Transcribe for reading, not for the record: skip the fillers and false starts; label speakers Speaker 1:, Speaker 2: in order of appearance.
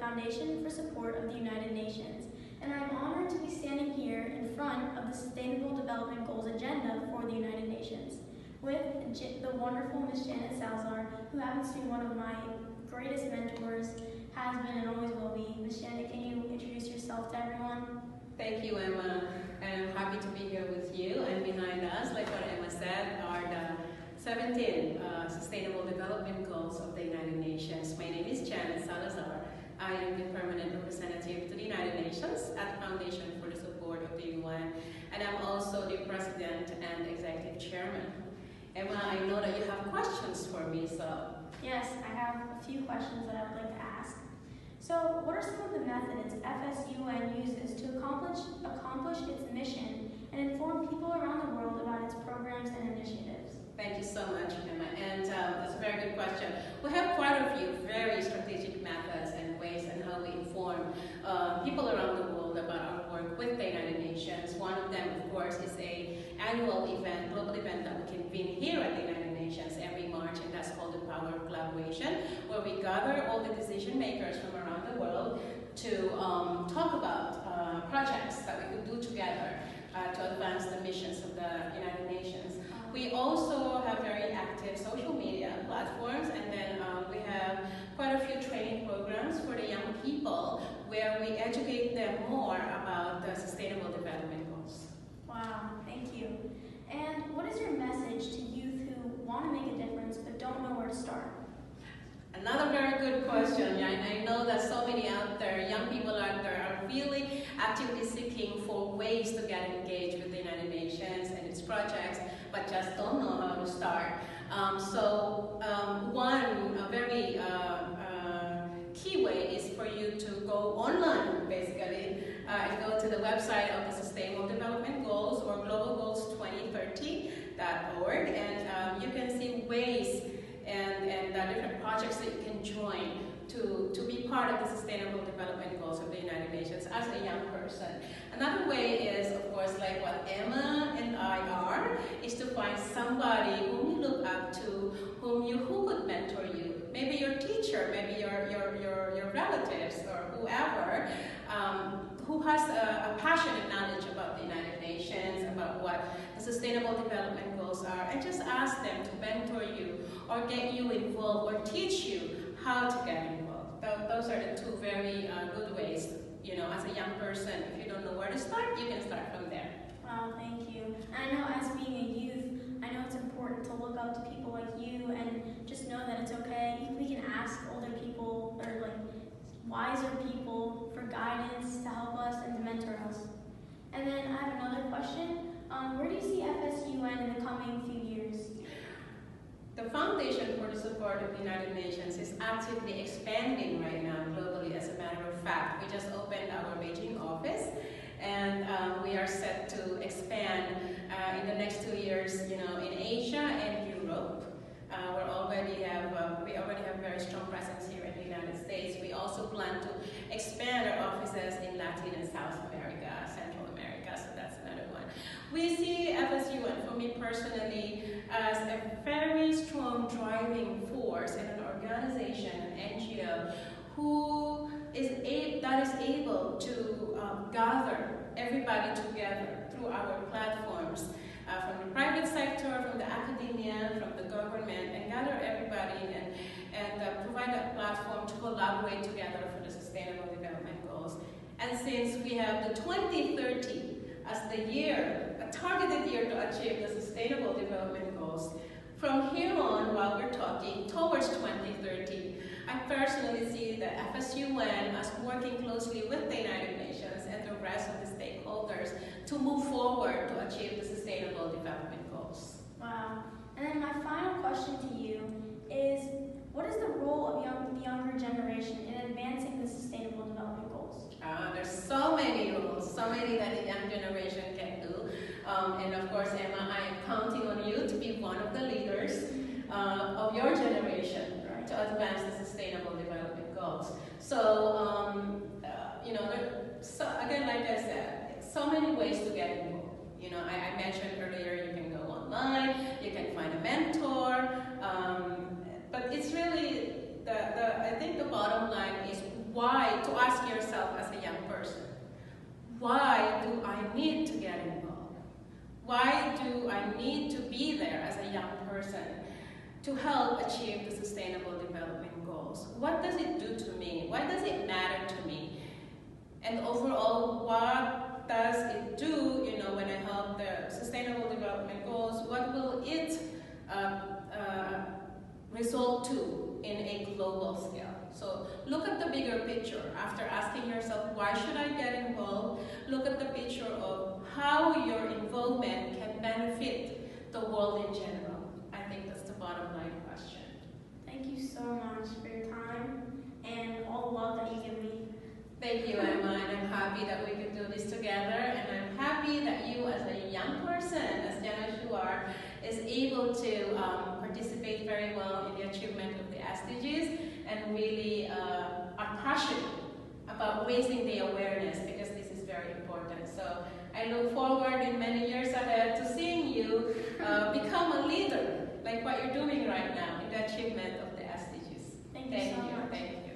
Speaker 1: Foundation for Support of the United Nations, and I'm honored to be standing here in front of the Sustainable Development Goals agenda for the United Nations with the wonderful Ms. Janet Salazar, who happens to be one of my greatest mentors, has been and always will be. Ms. Janet, can you introduce yourself to everyone?
Speaker 2: Thank you, Emma, and I'm happy to be here with you. And behind us, like what Emma said, are the 17 Sustainable Development Goals of the United Nations. My name is Janet Salazar. I am the permanent representative to the United Nations at the Foundation for the Support of the UN, and I'm also the president and executive chairman. Emma, I know that you have questions for me, so.
Speaker 1: Yes, I have a few questions that I would like to ask. So, what are some of the methods FSUN uses to accomplish its mission and inform people around the world about its programs and initiatives?
Speaker 2: Thank you so much, Emma, and that's a very good question. We have quite a few very strategic methods and ways and how we inform people around the world about our work with the United Nations. One of them, of course, is an annual event, global event that we convene here at the United Nations every March, and that's called the Power of Collaboration, where we gather all the decision makers from around the world to talk about projects that we could do together to advance the missions of the United Nations. We also have very active social media platforms, and then we have quite a few training programs for the young people where we educate them more about the Sustainable Development Goals.
Speaker 1: Wow, thank you. And what is your message to youth who want to make a difference but don't know where to start?
Speaker 2: Another very good question. I know that so many out there, young people out there, are really actively seeking for ways to get engaged with the United Nations and its projects, but just don't know how to start. One very key way is for you to go online, basically, and go to the website of the Sustainable Development Goals or globalgoals2030.org, and you can see ways and different projects that you can join to be part of the Sustainable Development Goals of the United Nations as a young person. Another way is, of course, like what Emma and I are, is to find somebody whom you look up to, who could mentor you. Maybe your teacher, maybe your relatives, or whoever, who has a passion and knowledge about the United Nations, about what the Sustainable Development Goals are, and just ask them to mentor you or get you involved or teach you how to get involved. Those are the two very good ways. You know, as a young person, if you don't know where to start, you can start from there.
Speaker 1: Wow, thank you. And I know as being a youth, I know it's important to look up to people like you and just know that it's okay. We can ask older people or like wiser people for guidance to help us and to mentor us. And then I have another question. Where do you see FSUN in the coming few years?
Speaker 2: The Foundation for the Support of the United Nations is actively expanding right now globally. As a matter of fact, we just opened our Beijing office, and we are set to expand in the next 2 years, in Asia and Europe. We already have very strong presence here in the United States. We also plan to expand our offices in Latin and South America, Central America, so that's another one. We see FSUN, for me personally, as a very strong driving force in an organization, an NGO, that is able to gather everybody together through our platforms, from the private sector, from the academia, from the government, and gather everybody and provide a platform to collaborate together for the Sustainable Development Goals. And since we have the 2030 as the year, a targeted year to achieve the Sustainable Development Goals, from here on, while we're talking towards 2030, I personally see the FSUN as working closely with the United Nations and the rest of the stakeholders to move forward to achieve the Sustainable Development Goals.
Speaker 1: Wow. And then my final question to you is, what is the role of the younger generation in advancing the Sustainable Development Goals?
Speaker 2: There's so many roles, so many that the young generation can do. And of course, Emma, I am counting on you to be one of the leaders of your generation to advance the Sustainable Development Goals. So, again, like I said, so many ways to get involved. I mentioned earlier, you can go online, you can find a mentor, but it's really, I think the bottom line is why to person. Why do I need to get involved? Why do I need to be there as a young person to help achieve the Sustainable Development Goals? What does it do to me? Why does it matter to me? And overall, what does it do, when I help the Sustainable Development Goals? What will it result to in a global scale? So look at the bigger picture. After asking yourself, why should I get involved? Look at the picture of how your involvement can benefit the world in general. I think that's the bottom line question.
Speaker 1: Thank you so much for your time and all the love that you give me.
Speaker 2: Thank you, Emma, and I'm happy that we could do this together, and I'm happy that you, as a young person, as young as you are, is able to participate very well in the achievement of the SDGs and really are passionate about raising the awareness, because this is very important. So I look forward in many years ahead to seeing you become a leader, like what you're doing right now in the achievement of the SDGs.
Speaker 1: Thank you so much.
Speaker 2: Thank you.